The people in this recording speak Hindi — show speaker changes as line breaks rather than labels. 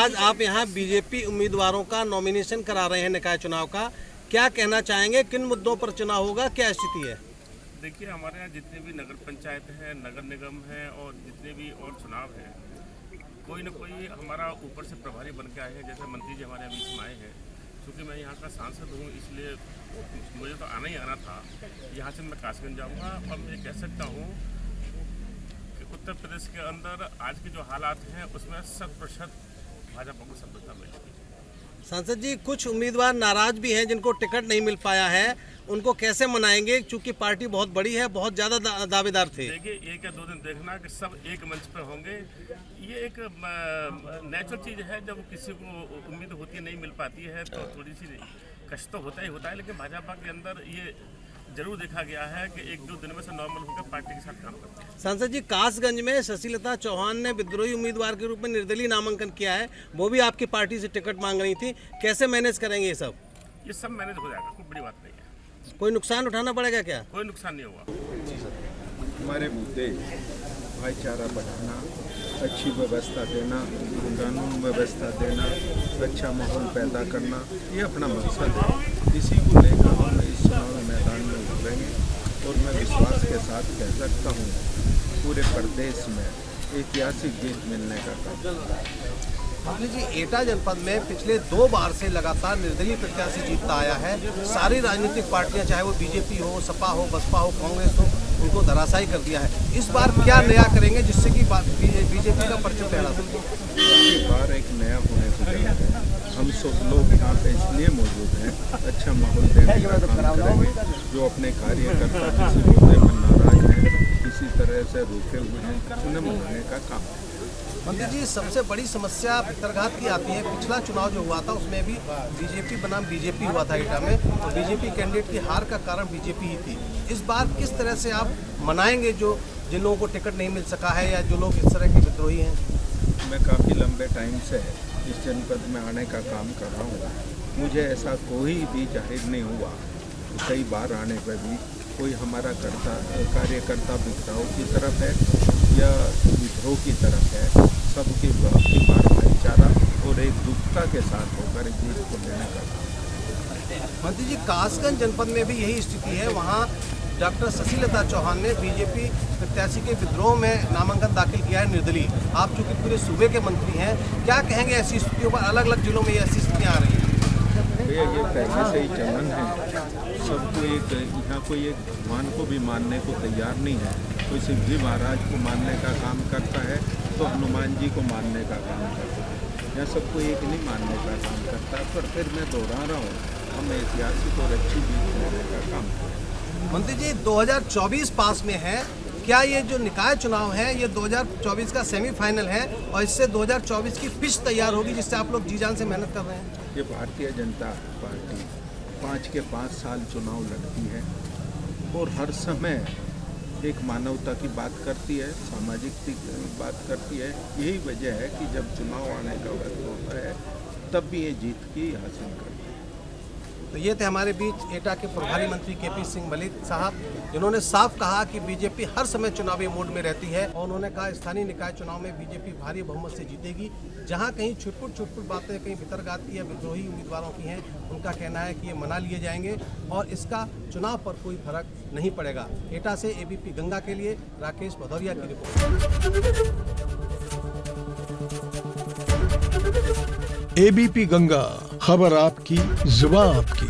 आज आप यहाँ बीजेपी उम्मीदवारों का नॉमिनेशन करा रहे हैं निकाय चुनाव का, क्या कहना चाहेंगे, किन मुद्दों पर चुनाव होगा, क्या स्थिति है?
देखिए, हमारे यहाँ जितने भी नगर पंचायत हैं, नगर निगम हैं और जितने भी और चुनाव हैं, कोई न कोई हमारा ऊपर से प्रभारी बन के आए हैं। जैसे मंत्री जी हमारे बीच में आए हैं। क्योंकि मैं यहाँ का सांसद हूँ, इसलिए मुझे तो आना ही आना था। यहाँ से मैं कासगंज जाऊँगा और मैं कह सकता हूँ कि उत्तर प्रदेश के अंदर आज के जो हालात हैं उसमें 100% भाजपा को सफलता मिलेगी।
सांसद जी, कुछ उम्मीदवार नाराज भी हैं जिनको टिकट नहीं मिल पाया है, उनको कैसे मनाएंगे? क्योंकि पार्टी बहुत बड़ी है, बहुत ज़्यादा दावेदार थे।
देखिए, एक या दो दिन देखना कि सब एक मंच पर होंगे। ये एक नेचुरल चीज़ है, जब किसी को उम्मीद होती है नहीं मिल पाती है तो थोड़ी सी कष्ट तो होता ही होता है। लेकिन भाजपा के अंदर ये जरूर देखा गया है कि एक दो दिन में से नॉर्मल होकर पार्टी के साथ काम करते हैं।
सांसद जी, कासगंज में शशिलता चौहान ने विद्रोही उम्मीदवार के रूप में निर्दलीय नामांकन किया है, वो भी आपकी पार्टी से टिकट मांग रही थी, कैसे मैनेज करेंगे ये सब?
ये सब मैनेज हो जाएगा, कोई बड़ी बात नहीं है।
कोई नुकसान उठाना पड़ेगा क्या?
कोई नुकसान नहीं होगा।
हमारे मुद्दे भाईचारा बढ़ाना, अच्छी व्यवस्था देना, कानून व्यवस्था देना, अच्छा माहौल पैदा करना, ये अपना मकसद है। इसी को लेकर हम इस चुनाव मैदान में उतरेंगे और मैं विश्वास के साथ कह सकता हूँ पूरे प्रदेश में ऐतिहासिक जीत मिलने का काम।
मंत्री जी, एटा जनपद में पिछले 2 बार से लगातार निर्दलीय प्रत्याशी जीतता आया है। सारी राजनीतिक पार्टियां, चाहे वो बीजेपी हो, सपा हो, बसपा हो, कांग्रेस हो, उनको धराशायी कर दिया है। इस बार क्या नया करेंगे जिससे कि बीजेपी का परचम लहरा सके?
इस बार एक नया होने को तैयार है। हम सब लोग यहाँ पे इसलिए मौजूद हैं, अच्छा माहौल देने का काम करेंगे। जो अपने कार्यकर्ता किसी मुद्दे पर नाराज हैं, किसी तरह से रुके हुए हैं, उन्हें मनाने का काम।
मंत्री जी, सबसे बड़ी समस्या भितरघात की आती है। पिछला चुनाव जो हुआ था उसमें भी बीजेपी बनाम बीजेपी हुआ था एटा में, तो बीजेपी कैंडिडेट की हार का कारण बीजेपी ही थी। इस बार किस तरह से आप मनाएंगे जिन लोगों को टिकट नहीं मिल सका है या जो लोग इस तरह के विद्रोही हैं?
मैं काफ़ी लंबे टाइम से इस जनपद में आने का काम कर रहा हूँ। मुझे ऐसा कोई भी जाहिर नहीं हुआ कई बार आने पर भी कोई हमारा कार्यकर्ता बिखराव की तरफ है या विद्रोह की तरफ है। सबकी बार भाईचारा और एक दुखता के साथ होकर जीत को लेने का काम।
मंत्री जी, कासगंज जनपद में भी यही स्थिति है। वहाँ डॉक्टर शशिलता चौहान ने बीजेपी प्रत्याशी के विद्रोह में नामांकन दाखिल किया है निर्दलीय। आप चूँकि पूरे सूबे के मंत्री हैं, क्या कहेंगे ऐसी स्थितियों पर? अलग अलग जिलों में ऐसी स्थितियाँ आ रही हैं।
ये पहले से ही चलन है। सबको यहाँ कोई एक भगवान को भी मानने को तैयार नहीं है। कोई शिव जी महाराज को मानने का काम करता है तो हनुमान जी को मानने का काम करता है। यहाँ सबको एक नहीं मानने का काम करता है। पर फिर मैं दोहरा रहा हूँ, हम ऐतिहासिक और अच्छी जीत लेने का काम करें।
मंत्री जी, 2024 पास में है, क्या ये जो निकाय चुनाव है ये 2024 का सेमीफाइनल है और इससे 2024 की पिच तैयार होगी जिससे आप लोग जी जान से मेहनत कर रहे हैं?
ये भारतीय जनता पार्टी 5 के 5 साल चुनाव लड़ती है और हर समय एक मानवता की बात करती है, सामाजिक की बात करती है। यही वजह है कि जब चुनाव आने का वक्त होता है तब भी ये जीत की हासिल करती है।
तो ये थे हमारे बीच एटा के प्रभारी मंत्री केपी सिंह मलिक साहब, जिन्होंने साफ कहा कि बीजेपी हर समय चुनावी मोड में रहती है और उन्होंने कहा स्थानीय निकाय चुनाव में बीजेपी भारी बहुमत से जीतेगी। जहां कहीं छुटपुट बातें कहीं भितरघात की या विद्रोही उम्मीदवारों की हैं, उनका कहना है कि ये मना लिए जाएंगे और इसका चुनाव पर कोई फर्क नहीं पड़ेगा। एटा से एबीपी गंगा के लिए राकेश भदौरिया की रिपोर्ट।
एबीपी गंगा, खबर आपकी, जुबान आपकी।